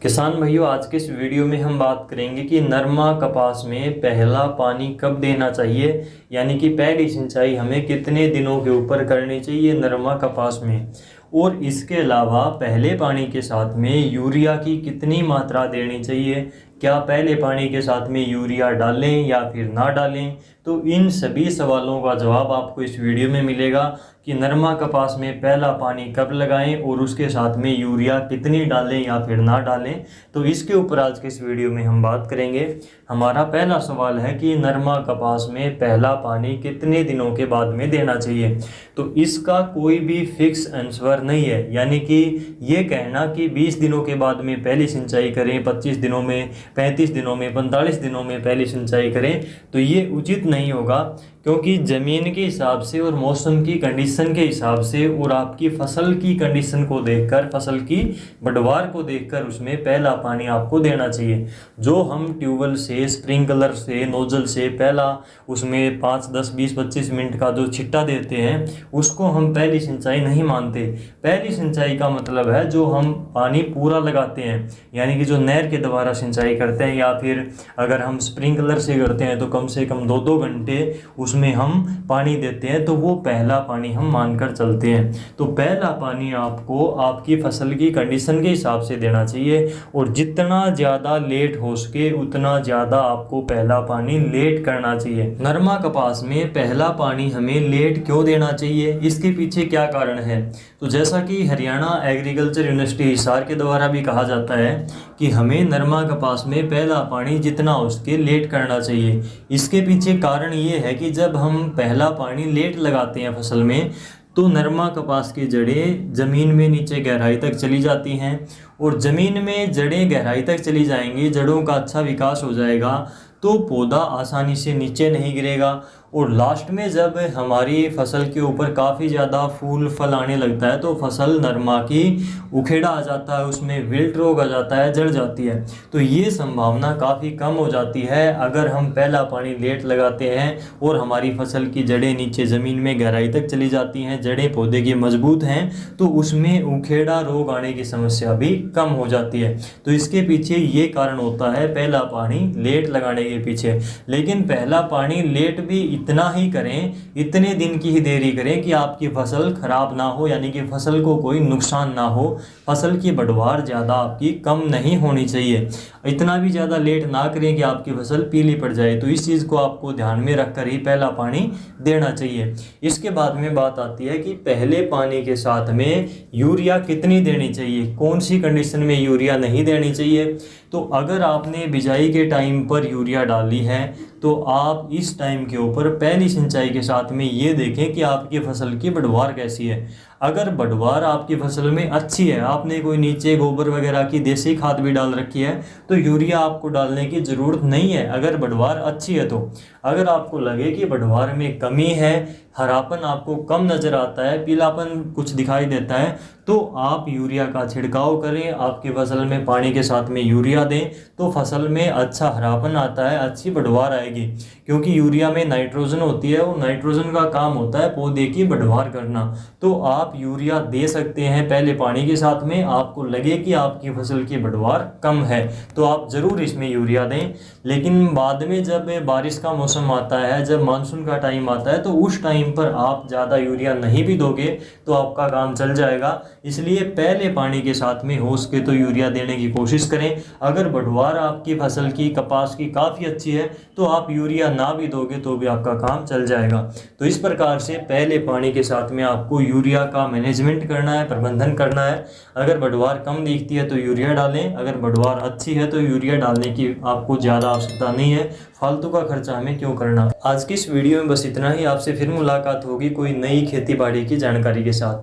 किसान भाइयों, आज के इस वीडियो में हम बात करेंगे कि नरमा कपास में पहला पानी कब देना चाहिए, यानी कि पहली सिंचाई हमें कितने दिनों के ऊपर करनी चाहिए नरमा कपास में। और इसके अलावा पहले पानी के साथ में यूरिया की कितनी मात्रा देनी चाहिए, क्या पहले पानी के साथ में यूरिया डालें या फिर ना डालें। तो इन सभी सवालों का जवाब आपको इस वीडियो में मिलेगा कि नरमा कपास में पहला पानी कब लगाएं और उसके साथ में यूरिया कितनी डालें या फिर ना डालें। तो इसके ऊपर आज के इस वीडियो में हम बात करेंगे। हमारा पहला सवाल है कि नरमा कपास में पहला पानी कितने दिनों के बाद में देना चाहिए। तो इसका कोई भी फिक्स आंसर नहीं है, यानी कि ये कहना कि 20 दिनों के बाद में पहली सिंचाई करें, 25 दिनों में, 35 दिनों में, 45 दिनों में पहली सिंचाई करें, तो ये उचित नहीं होगा। क्योंकि ज़मीन के हिसाब से और मौसम की कंडीशन के हिसाब से और आपकी फसल की कंडीशन को देखकर, फसल की बढ़वार को देखकर उसमें पहला पानी आपको देना चाहिए। जो हम ट्यूबवेल से, स्प्रिंकलर से, नोजल से पहला उसमें 5, 10, 20, 25 मिनट का जो छिट्टा देते हैं उसको हम पहली सिंचाई नहीं मानते। पहली सिंचाई का मतलब है जो हम पानी पूरा लगाते हैं, यानी कि जो नहर के द्वारा सिंचाई करते हैं, या फिर अगर हम स्प्रिंकलर से करते हैं तो कम से कम 2-2 घंटे उसमें हम पानी देते हैं, तो वो पहला पानी हम मानकर चलते हैं। तो पहला पानी आपको आपकी फसल की कंडीशन के हिसाब से देना चाहिए, और जितना ज़्यादा लेट हो सके उतना ज़्यादा आपको पहला पानी लेट करना चाहिए। नरमा कपास में पहला पानी हमें लेट क्यों देना चाहिए, इसके पीछे क्या कारण है। तो जैसा कि हरियाणा एग्रीकल्चर यूनिवर्सिटी हिसार के द्वारा भी कहा जाता है कि हमें नरमा कपास में पहला पानी जितना हो सके लेट करना चाहिए। इसके पीछे कारण ये है कि जब हम पहला पानी लेट लगाते हैं फसल में, तो नरमा कपास की जड़ें ज़मीन में नीचे गहराई तक चली जाती हैं, और ज़मीन में जड़ें गहराई तक चली जाएंगी, जड़ों का अच्छा विकास हो जाएगा, तो पौधा आसानी से नीचे नहीं गिरेगा। और लास्ट में जब हमारी फसल के ऊपर काफ़ी ज़्यादा फूल फल आने लगता है तो फसल नरमा की उखेड़ा आ जाता है, उसमें विल्ट रोग आ जाता है, जड़ जाती है। तो ये संभावना काफ़ी कम हो जाती है अगर हम पहला पानी लेट लगाते हैं और हमारी फसल की जड़ें नीचे ज़मीन में गहराई तक चली जाती हैं, जड़ें पौधे की मजबूत हैं, तो उसमें उखेड़ा रोग आने की समस्या भी कम हो जाती है। तो इसके पीछे ये कारण होता है पहला पानी लेट लगाने के पीछे। लेकिन पहला पानी लेट भी इतना ही करें, इतने दिन की ही देरी करें कि आपकी फसल खराब ना हो, यानी कि फसल को कोई नुकसान ना हो, फसल की बढ़वार ज़्यादा आपकी कम नहीं होनी चाहिए। इतना भी ज़्यादा लेट ना करें कि आपकी फसल पीली पड़ जाए। तो इस चीज़ को आपको ध्यान में रखकर ही पहला पानी देना चाहिए। इसके बाद में बात आती है कि पहले पानी के साथ में यूरिया कितनी देनी चाहिए, कौन सी कंडीशन में यूरिया नहीं देनी चाहिए। तो अगर आपने बिजाई के टाइम पर यूरिया डाली है तो आप इस टाइम के ऊपर पहली सिंचाई के साथ में ये देखें कि आपकी फसल की बढ़वार कैसी है। अगर बढ़वार आपकी फसल में अच्छी है, आपने कोई नीचे गोबर वगैरह की देसी खाद भी डाल रखी है, तो यूरिया आपको डालने की ज़रूरत नहीं है अगर बढ़वार अच्छी है। तो अगर आपको लगे कि बढ़वार में कमी है, हरापन आपको कम नज़र आता है, पीलापन कुछ दिखाई देता है, तो आप यूरिया का छिड़काव करें, आपकी फसल में पानी के साथ में यूरिया दें, तो फसल में अच्छा हरापन आता है, अच्छी बढ़वार आएगी। क्योंकि यूरिया में नाइट्रोजन होती है, वो नाइट्रोजन का काम होता है पौधे की बढ़वार करना। तो आप यूरिया दे सकते हैं पहले पानी के साथ में। आपको लगे कि आपकी फसल की बढ़वार कम है तो आप ज़रूर इसमें यूरिया दें। लेकिन बाद में जब बारिश का मौसम आता है, जब मानसून का टाइम आता है, तो उस टाइम पर आप ज़्यादा यूरिया नहीं भी दोगे तो आपका काम चल जाएगा। इसलिए पहले पानी के साथ में हो सके तो यूरिया देने की कोशिश करें। अगर बढ़वार आपकी फसल की, कपास की काफ़ी अच्छी है, तो आप यूरिया ना भी दोगे तो भी आपका काम चल जाएगा। तो इस प्रकार से पहले पानी के साथ में आपको यूरिया का मैनेजमेंट करना है, प्रबंधन करना है। अगर बढ़वार कम दिखती है तो यूरिया डालें, अगर बढ़वार अच्छी है तो यूरिया डालने की आपको ज़्यादा आवश्यकता नहीं है। फालतू का खर्चा हमें क्यों करना। आज की इस वीडियो में बस इतना ही। आपसे फिर मुलाकात होगी कोई नई खेती बाड़ी की जानकारी के साथ।